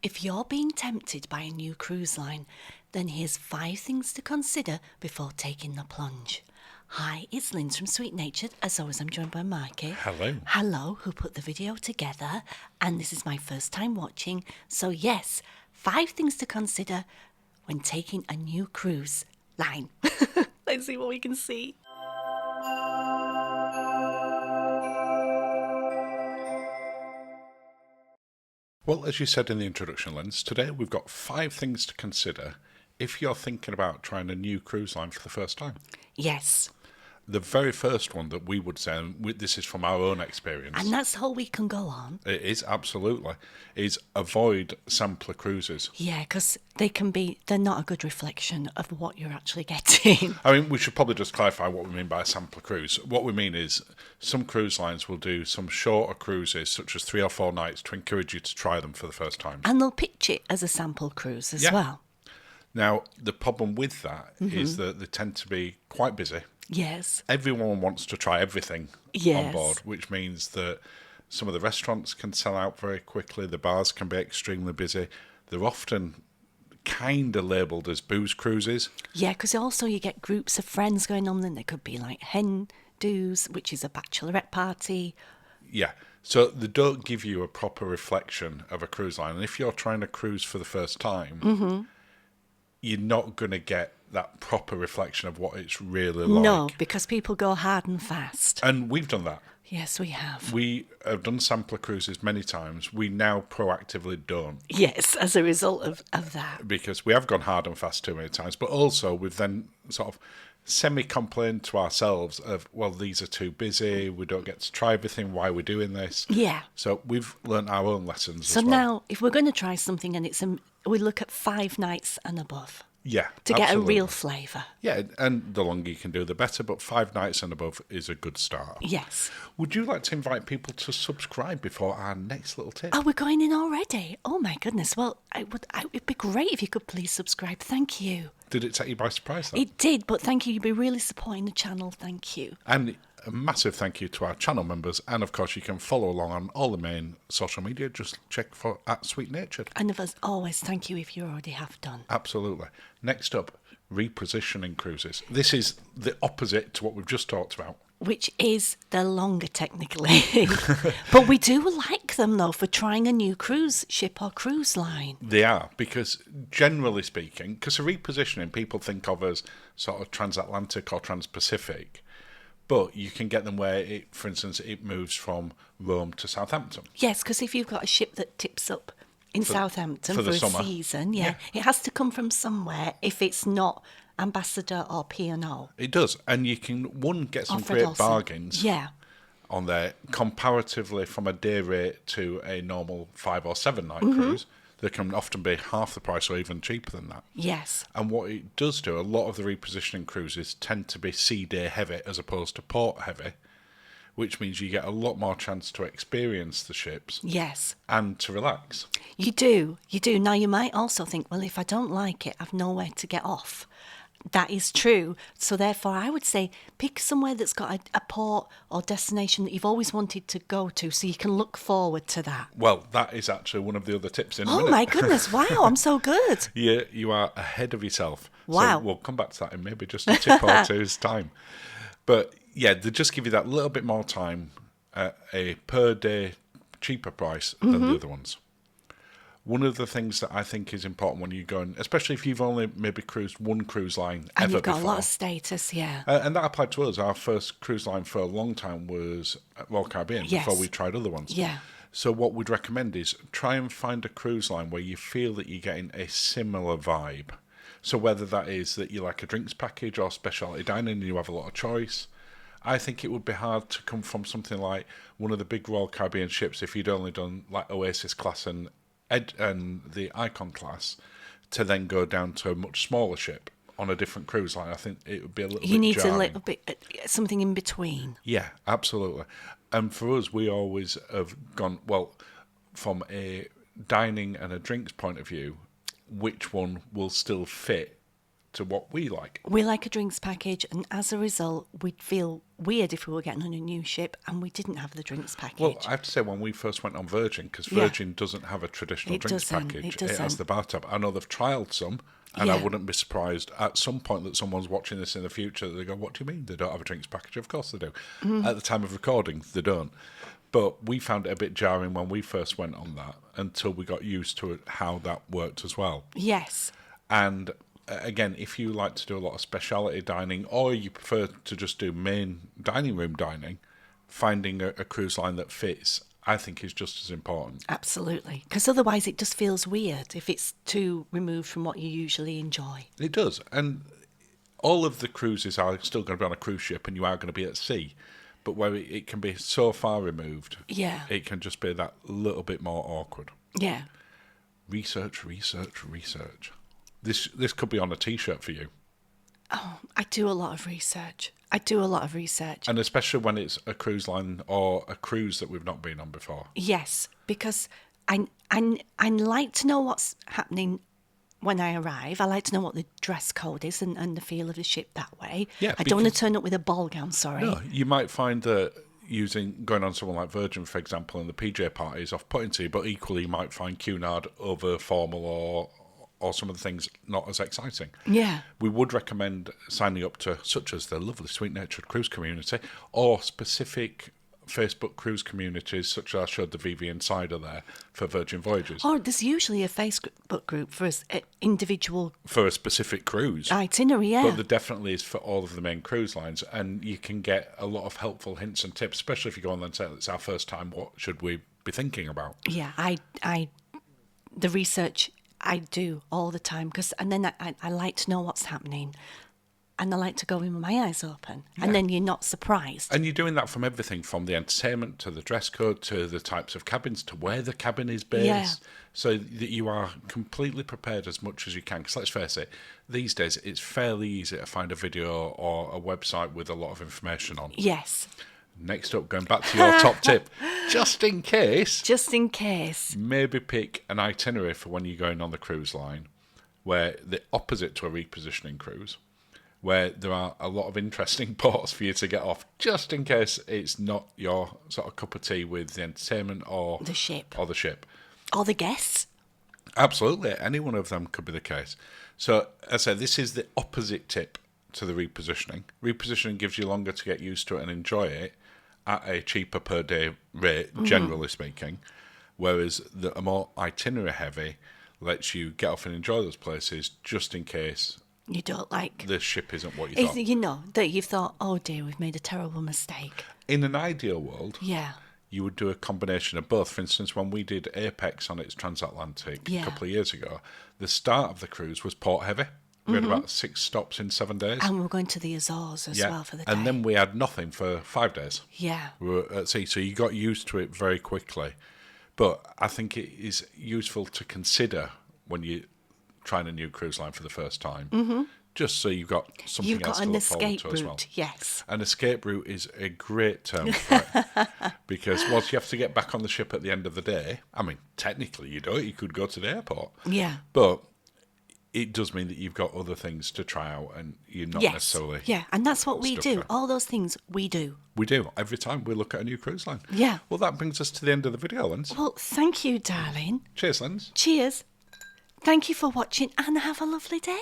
If you're being tempted by a new cruise line, then here's 5 things to consider before taking the plunge. Hi, it's Linz from Sweet Natured. As always, I'm joined by Marky. Hello. Hello, who put the video together. And this is my first time watching. So yes, 5 things to consider when taking a new cruise line. Let's see what we can see. Well, as you said in the introduction, Linz, today we've got 5 things to consider if you're thinking about trying a new cruise line for the first time. Yes. The very first one that we would say, and this is from our own experience. And that's all we can go on. It is, absolutely, is avoid sampler cruises. Yeah, because they're not a good reflection of what you're actually getting. I mean, we should probably just clarify what we mean by a sampler cruise. What we mean is some cruise lines will do some shorter cruises, such as 3 or 4 nights, to encourage you to try them for the first time. And they'll pitch it as a sample cruise as well. Now, the problem with that is that they tend to be quite busy. Yes. Everyone wants to try everything on board, which means that some of the restaurants can sell out very quickly. The bars can be extremely busy. They're often kind of labelled as booze cruises. Yeah, because also you get groups of friends going on, and there could be like hen do's, which is a bachelorette party. Yeah, so they don't give you a proper reflection of a cruise line. And if you're trying to cruise for the first time, you're not going to get that proper reflection of what it's really like. No, because people go hard and fast. And we've done that. Yes, we have. We have done sampler cruises many times. We now proactively don't. Yes, as a result of that. Because we have gone hard and fast too many times. But also we've then sort of semi-complained to ourselves of, well, these are too busy. We don't get to try everything. Why are we doing this? Yeah. So we've learnt our own lessons So as well. now, if we're going to try something and we look at 5 nights and above. Yeah, to get a absolutely. real flavour. Yeah, and the longer you can do, the better. But 5 nights and above is a good start. Yes. Would you like to invite people to subscribe before our next little tip? Oh, we're going in already. Oh my goodness. Well, it'd be great if you could please subscribe. Thank you. Did it take you by surprise, though? It did, but thank you. You'd be really supporting the channel. Thank you. And a massive thank you to our channel members. And of course, you can follow along on all the main social media. Just check for @SweetNatured. And as always, thank you if you already have done. Absolutely. Next up, repositioning cruises. This is the opposite to what we've just talked about. Which is the longer technically. But we do like them though for trying a new cruise ship or cruise line. They are, because generally speaking, because a repositioning people think of as sort of transatlantic or trans-Pacific, but you can get them where, for instance, it moves from Rome to Southampton. Yes, because if you've got a ship that tips up in Southampton for a summer. season, it has to come from somewhere if it's not Ambassador or P&O. It does, and you can, get some great bargains on there comparatively from a day rate to a normal 5 or 7 night cruise. They can often be half the price or even cheaper than that. Yes. And what it does do, a lot of the repositioning cruises tend to be sea day heavy as opposed to port heavy, which means you get a lot more chance to experience the ships. Yes. And to relax. You do. Now, you might also think, well, if I don't like it, I've nowhere to get off. That is true. So therefore, I would say pick somewhere that's got a port or destination that you've always wanted to go to so you can look forward to that. Well, that is actually one of the other tips in a minute. Oh, my goodness. Wow, I'm so good. You are ahead of yourself. Wow. So we'll come back to that in maybe just a tip or two's time. But yeah, they just give you that little bit more time at a per day cheaper price than the other ones. One of the things that I think is important when you go, and especially if you've only maybe cruised one cruise line ever And you've got before, a lot of status, yeah. And that applied to us. Our first cruise line for a long time was Royal Caribbean before we tried other ones. Yeah. So what we'd recommend is try and find a cruise line where you feel that you're getting a similar vibe. So whether that is that you like a drinks package or specialty dining and you have a lot of choice, I think it would be hard to come from something like one of the big Royal Caribbean ships if you'd only done like Oasis class and the Icon class to then go down to a much smaller ship on a different cruise line. I think it would be a little bit jarring. You need a little bit, something in between. Yeah, absolutely. And for us, we always have gone, well, from a dining and a drinks point of view, which one will still fit to what we like. We like a drinks package, and as a result, we'd feel weird if we were getting on a new ship and we didn't have the drinks package. Well, I have to say, when we first went on Virgin, because Virgin doesn't have a traditional It drinks doesn't, package, it it has doesn't. the bar tab. I know they've trialled some, and I Yeah. wouldn't be surprised at some point that someone's watching this in the future that they go, what do you mean they don't have a drinks package? Of course they do. At the time of recording, they don't. But we found it a bit jarring when we first went on that until we got used to it, how that worked as well. Yes. And again, if you like to do a lot of speciality dining or you prefer to just do main dining room dining, finding a cruise line that fits, I think, is just as important. Absolutely. Because otherwise it just feels weird if it's too removed from what you usually enjoy. It does. And all of the cruises are still going to be on a cruise ship and you are going to be at sea. But where it can be so far removed, Yeah. it can just be that little bit more awkward. Yeah. Research, research, research. This could be on a T-shirt for you. I do a lot of research. And especially when it's a cruise line or a cruise that we've not been on before. Yes, because I like to know what's happening when I arrive. I like to know what the dress code is and the feel of the ship that way. Yeah, I don't want to because- turn up with a ball gown, sorry. No, you might find that going on someone like Virgin, for example, and the PJ party is off-putting to you, but equally you might find Cunard over formal or some of the things not as exciting. Yeah. We would recommend signing up to such as the lovely Sweet Natured Cruise community or specific Facebook cruise communities such as I showed the VV Insider there for Virgin Voyages. Or there's usually a Facebook group for us individual For a specific cruise. itinerary, yeah. But there definitely is for all of the main cruise lines, and you can get a lot of helpful hints and tips, especially if you go on and say it's our first time, what should we be thinking about? Yeah, the research I do all the time and then I like to know what's happening, and I like to go in with my eyes open, and then you're not surprised. And you're doing that from everything from the entertainment to the dress code to the types of cabins to where the cabin is based, Yeah. so that you are completely prepared as much as you can. Because let's face it, these days it's fairly easy to find a video or a website with a lot of information on. Yes, Next up, going back to your top tip, just in case, just in case. maybe pick an itinerary for when you're going on the cruise line where the opposite to a repositioning cruise, where there are a lot of interesting ports for you to get off, just in case it's not your sort of cup of tea with the entertainment or The ship. Or the ship. Or the guests. Absolutely, any one of them could be the case. So, as I say, this is the opposite tip to the repositioning. Repositioning gives you longer to get used to it and enjoy it at a cheaper per day rate, generally speaking, whereas a more itinerary heavy lets you get off and enjoy those places just in case You don't like. the ship isn't what you thought. You know, that you've thought, oh dear, we've made a terrible mistake. In an ideal world, Yeah. you would do a combination of both. For instance, when we did Apex on its transatlantic Yeah. a couple of years ago, the start of the cruise was port heavy. We had about 6 stops in 7 days. And we're going to the Azores as well for the day. And then we had nothing for 5 days. Yeah. We were at sea, so you got used to it very quickly. But I think it is useful to consider when you're trying a new cruise line for the first time, just so you've got something You've else got to an look forward escape to as well. route, yes. An escape route is a great term for it because once you have to get back on the ship at the end of the day, I mean, technically you don't. You could go to the airport. Yeah. But it does mean that you've got other things to try out and you're not Yes. necessarily... Yeah, and that's what we stuck do. there. All those things we do. We do. Every time we look at a new cruise line. Yeah. Well, that brings us to the end of the video, Linz. Well, thank you, darling. Cheers, Linz. Cheers. Thank you for watching and have a lovely day.